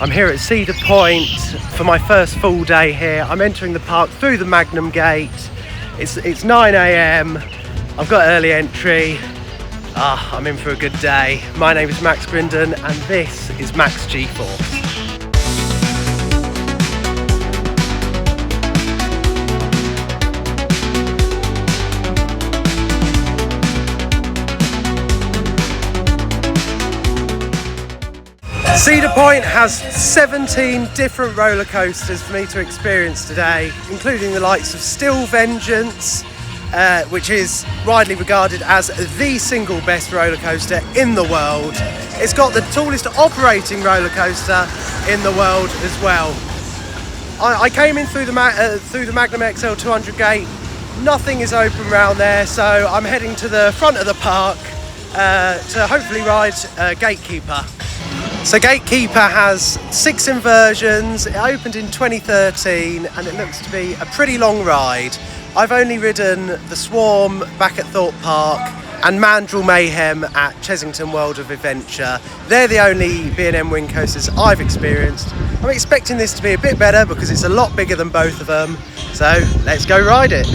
I'm here at Cedar Point for my first full day here. I'm entering the park through the Magnum Gate. It's 9 AM. I've got early entry. I'm in for a good day. My name is Max Grindon and this is Max G-Force. Cedar Point has 17 different roller coasters for me to experience today, including the likes of Still Vengeance, which is widely regarded as the single best roller coaster in the world. It's got the tallest operating roller coaster in the world as well. I came in through the Magnum XL 200 gate. Nothing is open around there, so I'm heading to the front of the park to hopefully ride GateKeeper. So GateKeeper has 6 inversions. It opened in 2013 and it looks to be a pretty long ride. I've only ridden the Swarm back at Thorpe Park and Mandrill Mayhem at Chessington World of Adventure. They're the only B&M wing coasters I've experienced. I'm expecting this to be a bit better because it's a lot bigger than both of them. So let's go ride it.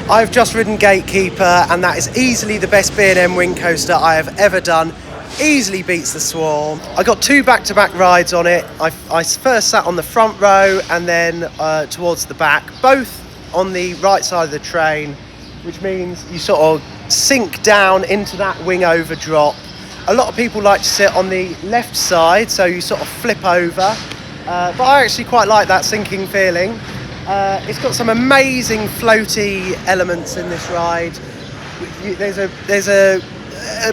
I've just ridden GateKeeper and that is easily the best B&M wing coaster I have ever done. Easily beats the Swarm. I got 2 back-to-back rides on it. I first sat on the front row and then towards the back, both on the right side of the train, which means you sort of sink down into that wing over drop. A lot of people like to sit on the left side, so you sort of flip over, but I actually quite like that sinking feeling. It's got some amazing floaty elements in this ride. There's a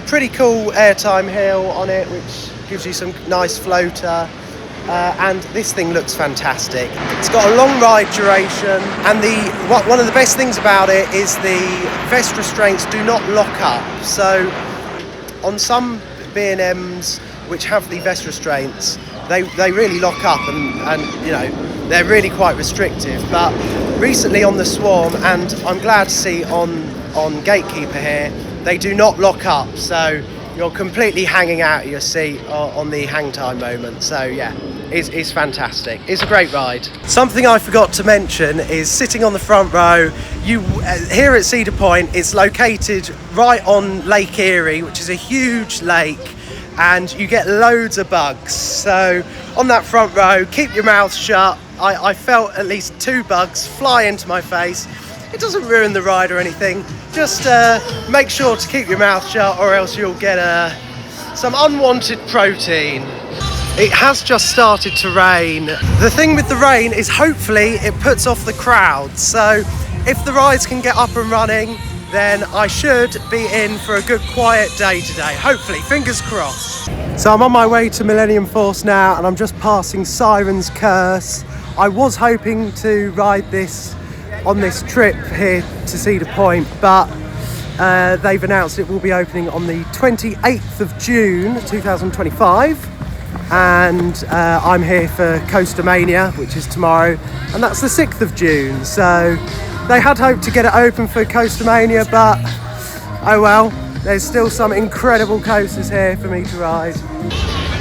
pretty cool airtime hill on it, which gives you some nice floater. And this thing looks fantastic. It's got a long ride duration, and one of the best things about it is the vest restraints do not lock up. So on some B&Ms which have the vest restraints, they really lock up and you know, they're really quite restrictive. But recently on the Swarm, and I'm glad to see on GateKeeper here, they do not lock up, so you're completely hanging out of your seat on the hang time moment. So yeah, it's fantastic. It's a great ride. Something I forgot to mention is sitting on the front row. Here at Cedar Point, it's located right on Lake Erie, which is a huge lake, and you get loads of bugs. So on that front row, keep your mouth shut. I felt at least 2 bugs fly into my face. It doesn't ruin the ride or anything. Just make sure to keep your mouth shut or else you'll get some unwanted protein. It has just started to rain. The thing with the rain is hopefully it puts off the crowd. So if the rides can get up and running, then I should be in for a good quiet day today. Hopefully, fingers crossed. So I'm on my way to Millennium Force now and I'm just passing Siren's Curse. I was hoping to ride this on this trip here to Cedar Point, but they've announced it will be opening on the 28th of June 2025, and I'm here for Coaster Mania, which is tomorrow, and that's the 6th of June. So they had hoped to get it open for Coaster Mania, but oh well, there's still some incredible coasters here for me to ride.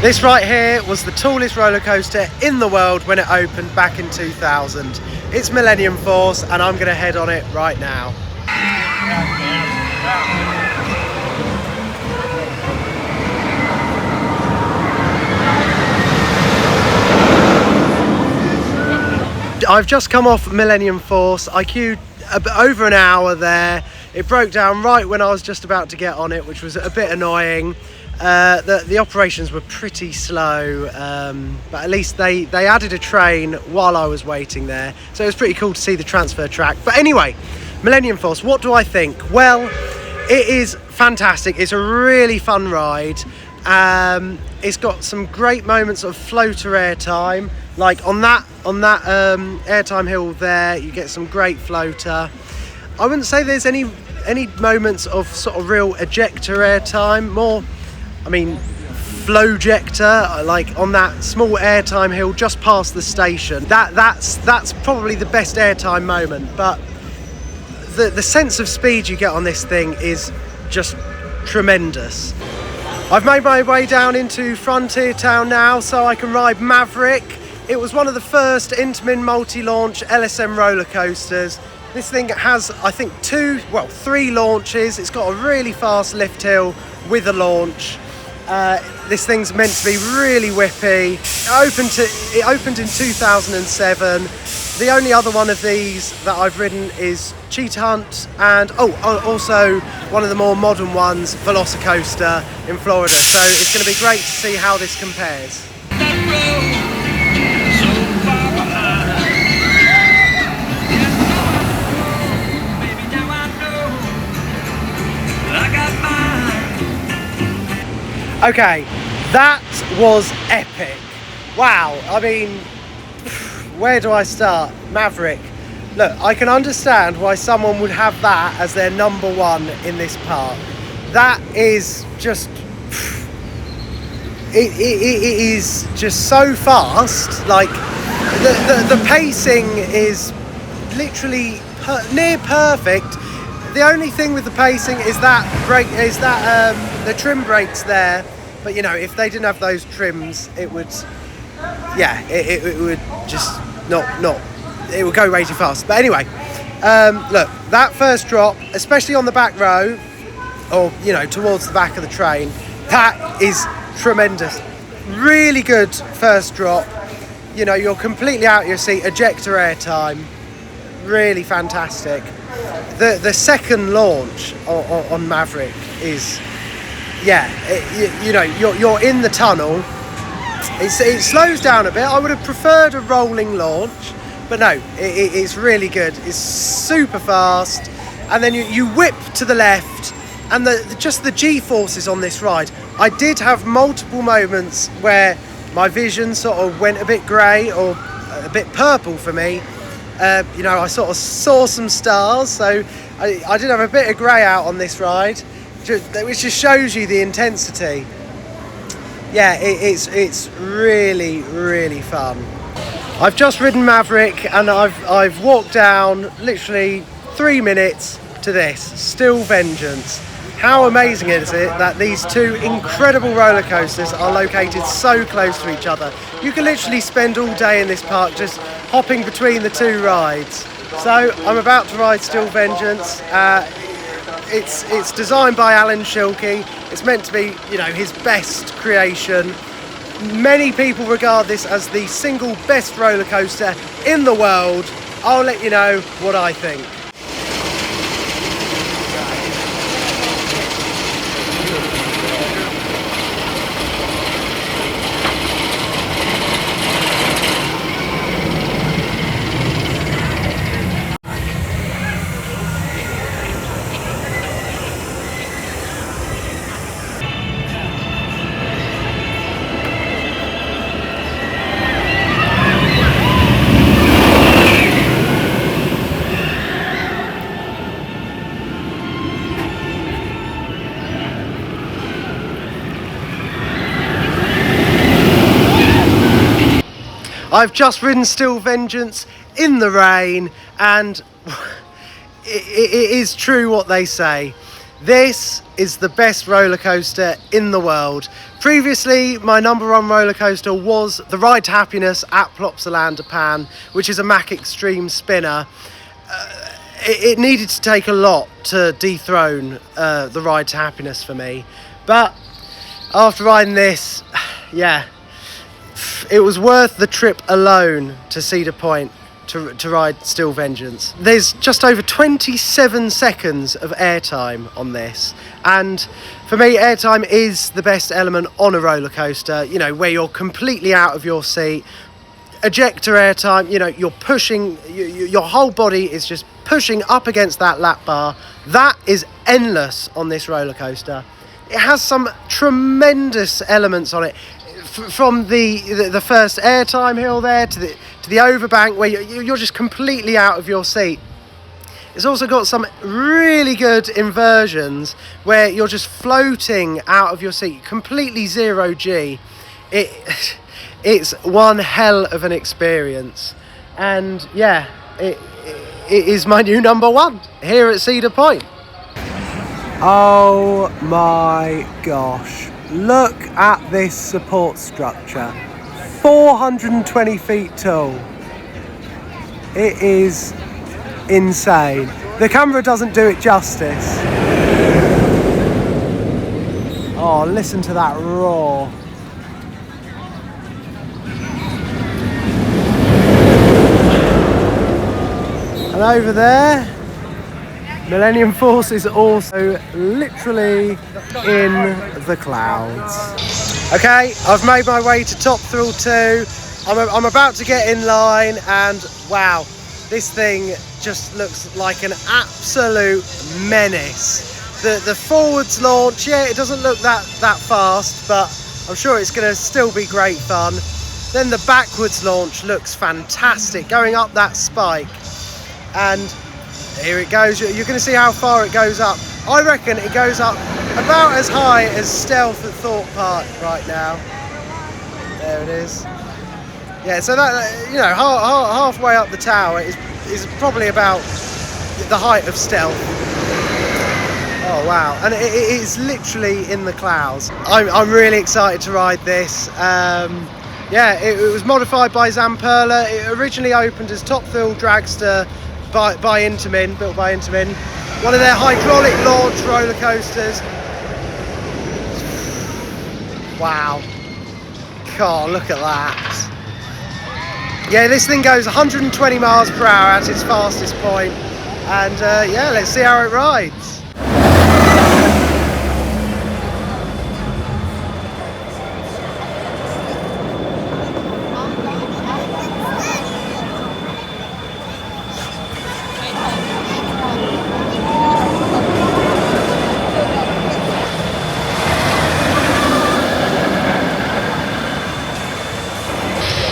This right here was the tallest roller coaster in the world when it opened back in 2000. It's Millennium Force and I'm going to head on it right now. I've just come off Millennium Force. I queued over an hour there. It broke down right when I was just about to get on it, which was a bit annoying. The operations were pretty slow, but at least they added a train while I was waiting there, so it was pretty cool to see the transfer track. But anyway, Millennium Force, what do I think? Well, it is fantastic. It's a really fun ride. It's got some great moments of floater airtime, like on that airtime hill there. You get some great floater. I wouldn't say there's any moments of sort of real ejector airtime. More, I mean, flowjector, like on that small airtime hill just past the station. That's probably the best airtime moment. But the sense of speed you get on this thing is just tremendous. I've made my way down into Frontier Town now so I can ride Maverick. It was one of the first Intamin multi-launch LSM roller coasters. This thing has, I think, 3 launches. It's got a really fast lift hill with a launch. This thing's meant to be really whippy. It opened in 2007. The only other one of these that I've ridden is Cheetah Hunt, and also one of the more modern ones, Velocicoaster in Florida. So it's going to be great to see how this compares. Okay, that was epic. Wow, I mean, where do I start? Maverick. Look, I can understand why someone would have that as their number one in this park. That is just, it is just so fast. Like the pacing is literally near perfect. The only thing with the pacing is the trim brakes there. But you know, if they didn't have those trims, it would, yeah, it would just not. It would go way too fast. But anyway, look, that first drop, especially on the back row, or you know, towards the back of the train, that is tremendous. Really good first drop. You know, you're completely out of your seat. Ejector airtime, really fantastic. The second launch on Maverick is, yeah, you know, you're in the tunnel. It slows down a bit. I would have preferred a rolling launch, but no, it's really good. It's super fast, and then you whip to the left, and just the G-forces on this ride. I did have multiple moments where my vision sort of went a bit grey or a bit purple for me. You know, I sort of saw some stars, so I did have a bit of grey out on this ride, which just shows you the intensity. Yeah, it's really, really fun. I've just ridden Maverick, and I've walked down literally 3 minutes to this, Still Vengeance. How amazing is it that these two incredible roller coasters are located so close to each other? You can literally spend all day in this park just hopping between the two rides. So I'm about to ride Still Vengeance. It's designed by Alan Schilke. It's meant to be, you know, his best creation. Many people regard this as the single best roller coaster in the world. I'll let you know what I think. I've just ridden Still Vengeance in the rain, and it is true what they say. This is the best roller coaster in the world. Previously, my number one roller coaster was the Ride to Happiness at Plopsaland, Japan, which is a Mack Extreme spinner. It needed to take a lot to dethrone the Ride to Happiness for me. But after riding this, yeah, it was worth the trip alone to Cedar Point to ride Steel Vengeance. There's just over 27 seconds of airtime on this, and for me, airtime is the best element on a roller coaster, you know, where you're completely out of your seat. Ejector airtime, you know, you're pushing, your whole body is just pushing up against that lap bar. That is endless on this roller coaster. It has some tremendous elements on it, from the first airtime hill there to the overbank where you're just completely out of your seat. It's also got some really good inversions where you're just floating out of your seat, completely zero G. It's one hell of an experience, and yeah, it is my new number one here at Cedar Point. Oh my gosh, look at this support structure, 420 feet tall. It is insane. The camera doesn't do it justice. Oh, listen to that roar. And over there, Millennium Force is also literally in the clouds. Okay, I've made my way to Top Thrill 2. I'm about to get in line, and wow, this thing just looks like an absolute menace. The forwards launch, yeah, it doesn't look that fast, but I'm sure it's going to still be great fun. Then the backwards launch looks fantastic, going up that spike. And here it goes. You're going to see how far it goes up. I reckon it goes up about as high as Stealth at Thorpe Park right now. There it is. Yeah, so that, you know, halfway up the tower is probably about the height of Stealth. Oh wow, and it is literally in the clouds. I'm really excited to ride this. Yeah, it was modified by Zamperla. It originally opened as Top Thrill Dragster by Intamin, built by Intamin. One of their hydraulic launch roller coasters. Wow. God, look at that. Yeah, this thing goes 120 miles per hour at its fastest point. And yeah, let's see how it rides.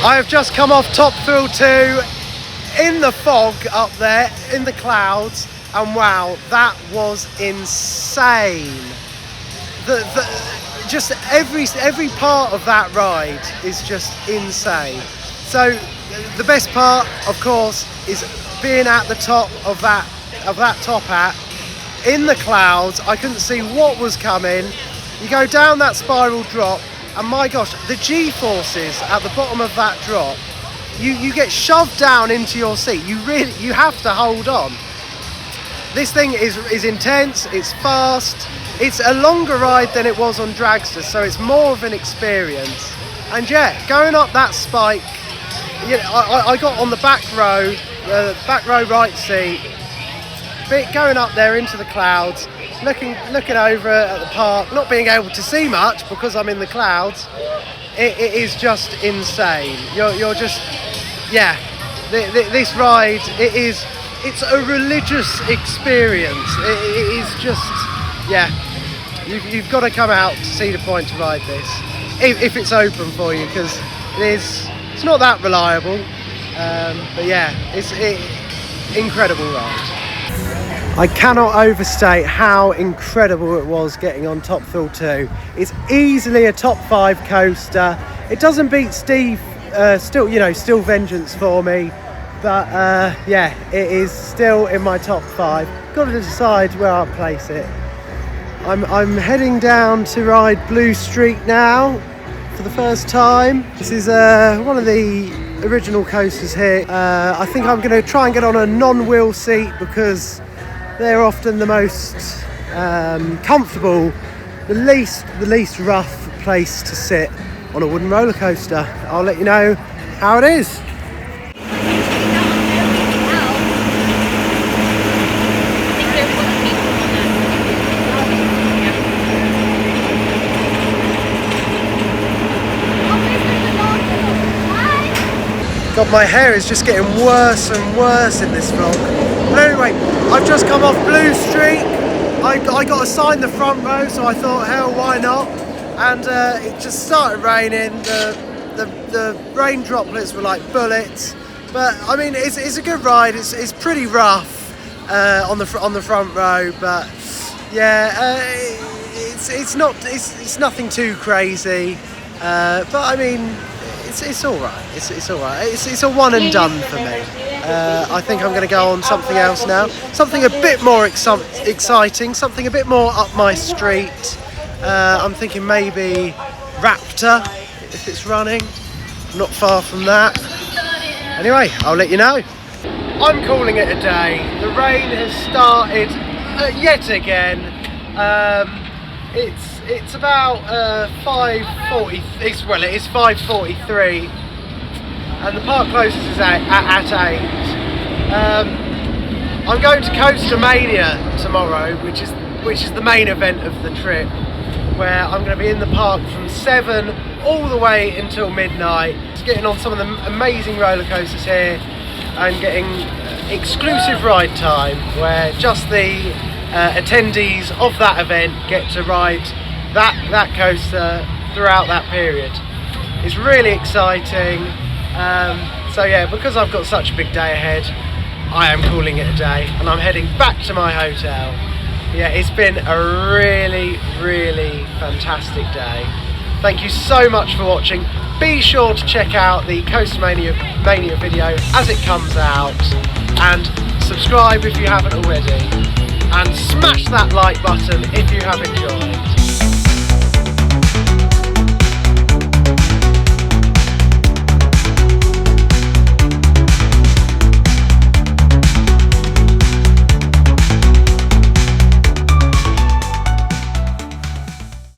I have just come off Top Thrill 2 in the fog up there, in the clouds, and wow, that was insane. Just every part of that ride is just insane. So the best part, of course, is being at the top of that top hat in the clouds. I couldn't see what was coming. You go down that spiral drop, and my gosh, the G-forces at the bottom of that drop, you get shoved down into your seat. You have to hold on. This thing is intense, it's fast, it's a longer ride than it was on Dragster, so it's more of an experience. And yeah, going up that spike, you know, I got on the back row right seat, going up there into the clouds, looking over at the park, not being able to see much because I'm in the clouds. It is just insane. You're just, yeah. This ride, it's a religious experience. It is just, yeah. You've got to come out to Cedar Point to ride this, if it's open for you, because it's not that reliable. But yeah, it's incredible ride. I cannot overstate how incredible it was getting on Top Thrill 2. It's easily a top 5 coaster. It doesn't beat Steel Vengeance for me, but yeah, it is still in my top 5. Got to decide where I'll place it. I'm heading down to ride Blue Street now for the first time. This is one of the original coasters here. I think I'm going to try and get on a non-wheel seat because they're often the most comfortable, the least rough place to sit on a wooden roller coaster. I'll let you know how it is. God, my hair is just getting worse and worse in this vlog. But anyway, I've just come off Blue Streak. I got assigned the front row, so I thought, hell, why not? And it just started raining. The rain droplets were like bullets. But I mean, it's a good ride. It's pretty rough on the front row, but yeah, it's nothing too crazy. But I mean, it's all right. It's all right. It's a one and done for me. I think I'm going to go on something else now. Something a bit more exciting. Something a bit more up my street. I'm thinking maybe Raptor, if it's running. Not far from that. Anyway, I'll let you know. I'm calling it a day. The rain has started yet again. It's about 5:40. It is 5:43, and the park closes at 8. I'm going to Coaster Mania tomorrow, which is the main event of the trip, where I'm going to be in the park from 7 all the way until midnight, getting on some of the amazing roller coasters here and getting exclusive ride time where just the attendees of that event get to ride that coaster throughout that period. It's really exciting. So yeah, because I've got such a big day ahead, I am calling it a day and I'm heading back to my hotel. Yeah, it's been a really, really fantastic day. Thank you so much for watching. Be sure to check out the Coaster Mania video as it comes out, and subscribe if you haven't already, and smash that like button if you have enjoyed.